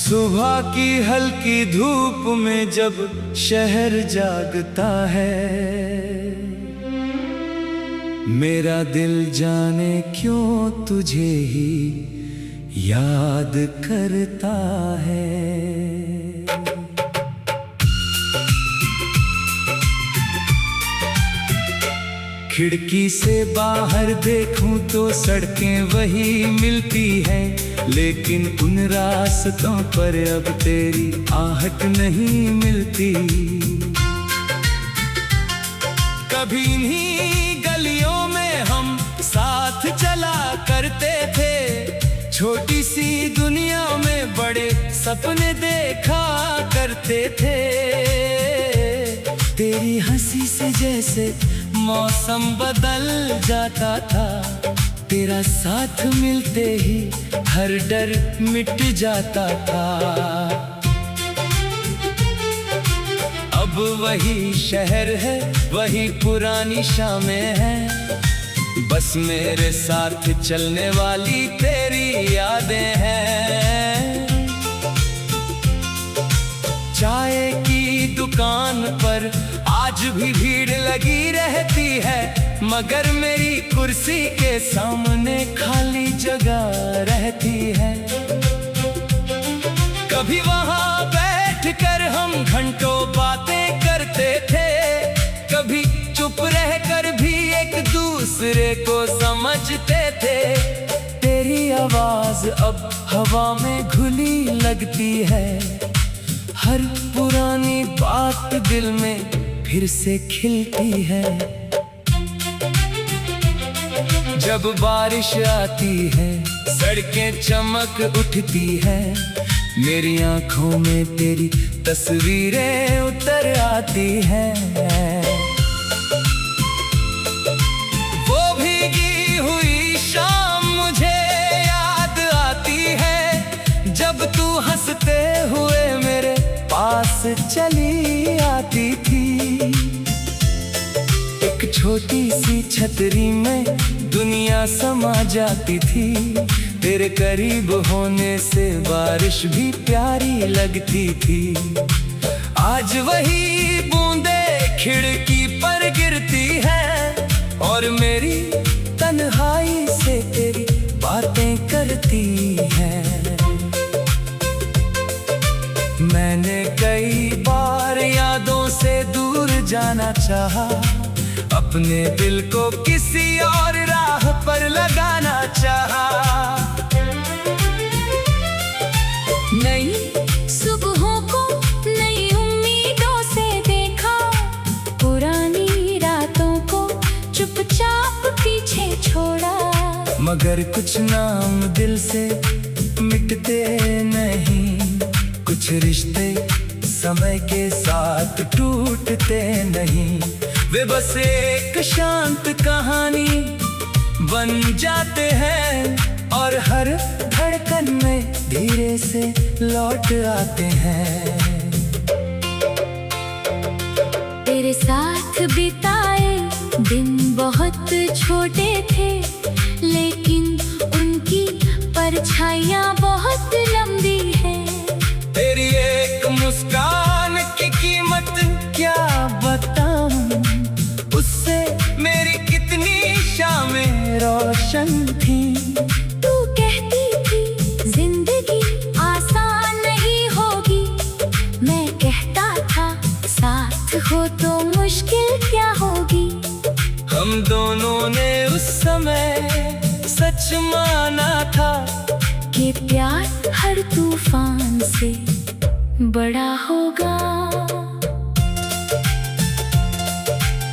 सुबह की हल्की धूप में जब शहर जागता है, मेरा दिल जाने क्यों तुझे ही याद करता है। खिड़की से बाहर देखूं तो सड़कें वही मिलती हैं, लेकिन उन रास्तों पर अब तेरी आहट नहीं मिलती। कभी इन्हीं गलियों में हम साथ चला करते थे, छोटी सी दुनिया में बड़े सपने देखा करते थे। तेरी हंसी से जैसे मौसम बदल जाता था, तेरा साथ मिलते ही हर डर मिट जाता था। अब वही शहर है, वही पुरानी शामें हैं, बस मेरे साथ चलने वाली तेरी यादें हैं। चाय की दुकान पर आज भी भीड़ लगी रहती है, मगर मेरी कुर्सी के सामने खाली जगह रहती है। कभी वहां बैठकर हम घंटों बातें करते थे, कभी चुप रहकर भी एक दूसरे को समझते थे। तेरी आवाज अब हवा में घुली लगती है, हर पुरानी बात दिल में फिर से खिलती है। जब बारिश आती है, सड़कें चमक उठती है, मेरी आंखों में तेरी तस्वीरें उतर आती हैं। वो भीगी हुई शाम मुझे याद आती है, जब तू हंसते हुए मेरे पास चली आती थी। एक छोटी सी छतरी में दुनिया समा जाती थी, तेरे करीब होने से बारिश भी प्यारी लगती थी। आज वही बूंदें खिड़की पर गिरती हैं, और मेरी तन्हाई से तेरी बातें करती हैं। मैंने कई बार यादों से दूर जाना चाहा, अपने दिल को किसी और राह पर लगाना चाहा। नई सुबहों को नई उम्मीदों से देखा, पुरानी रातों को चुपचाप पीछे छोड़ा। मगर कुछ नाम दिल से मिटते नहीं, कुछ रिश्ते समय के साथ टूटते नहीं। वे बस एक शांत कहानी बन जाते हैं, और हर धड़कन में धीरे से लौट आते हैं। तेरे साथ बिताए दिन बहुत छोटे थे, लेकिन उनकी परछाइयाँ बहुत लंबी है। तेरी एक मुस्कान की कीमत क्या बताऊं, उससे मेरी कितनी शामें रोशन थी। तू कहती थी जिंदगी आसान नहीं होगी, मैं कहता था साथ हो तो मुश्किल क्या होगी। हम दोनों ने उस समय सच माना था कि प्यार हर तूफान से बड़ा होगा।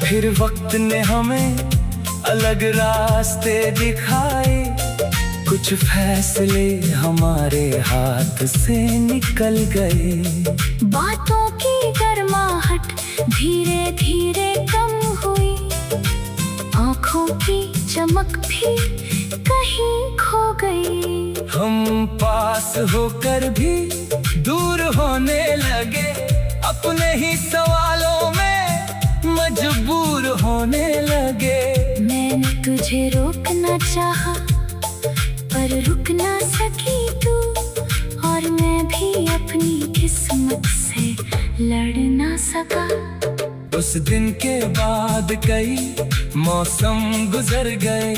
फिर वक्त ने हमें अलग रास्ते दिखाए, कुछ फैसले हमारे हाथ से निकल गए। बातों की गर्माहट धीरे धीरे कम हुई, आँखों की चमक भी कहीं खो गई। हम पास होकर भी दूर होने लगे, अपने ही सवालों में मजबूर होने लगे। मैंने तुझे रोकना चाहा, पर रुक ना सकी तू, और पर मैं भी अपनी किस्मत से लड़ ना सका। उस दिन के बाद कई मौसम गुजर गए,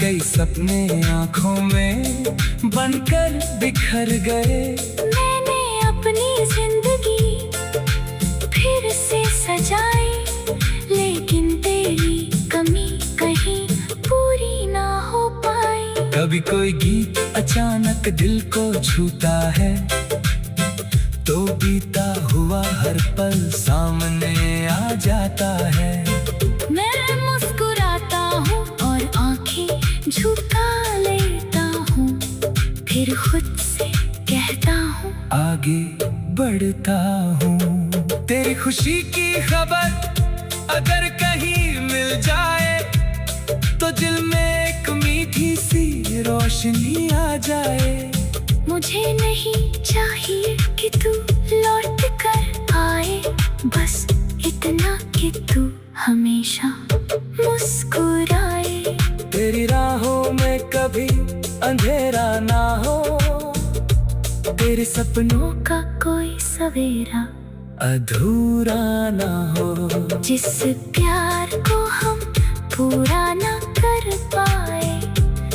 कई सपने आंखों में बनकर बिखर गए। मैंने अपनी जिंदगी फिर से सजाई, लेकिन तेरी कमी कहीं पूरी ना हो पाई। कभी कोई गीत अचानक दिल को छूता है, तो बीता हुआ हर पल सामने आ जाता है। मैं मुस्कुराता हूँ और आंखें झुका लेता हूँ, फिर खुद से कहता हूँ आगे बढ़ता हूँ। तेरी खुशी की खबर अगर कहीं मिल जाए, तो दिल में एक मीठी सी रोशनी आ जाए। मुझे नहीं चाहिए कि तू लौट कर आए, बस इतना कि तू हमेशा मुस्कुराए। तेरी राहों में कभी अंधेरा ना हो, तेरे सपनों का कोई सवेरा अधूरा ना हो। जिस प्यार को हम पूरा ना कर पाए,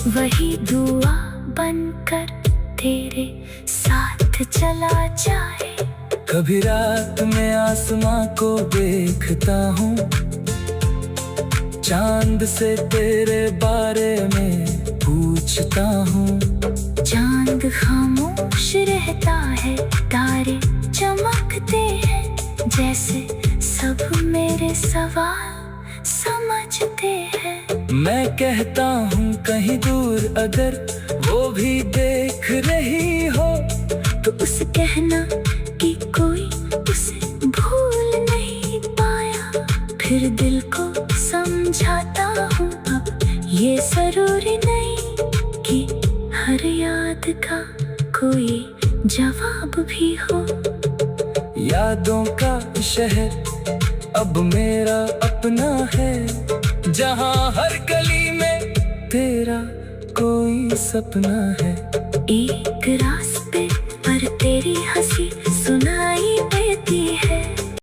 वही दुआ बनकर तेरे साथ चला जाए। कभी रात में आसमां को देखता हूँ, चांद से तेरे बारे में पूछता हूँ। चांद खामोश रहता है, तारे चमकते हैं, जैसे सब मेरे सवाल समझते हैं। मैं कहता हूँ कहीं दूर अगर वो भी देख रही हो, तो उसे कहना कि कोई उसे भूल नहीं पाया। फिर दिल को समझाता हूँ अब ये जरूरी नहीं कि हर याद का कोई जवाब भी हो। यादों का शहर अब मेरा अपना है, जहाँ हर गली में तेरा कोई सपना है। एक रास्ते पर तेरी हंसी सुना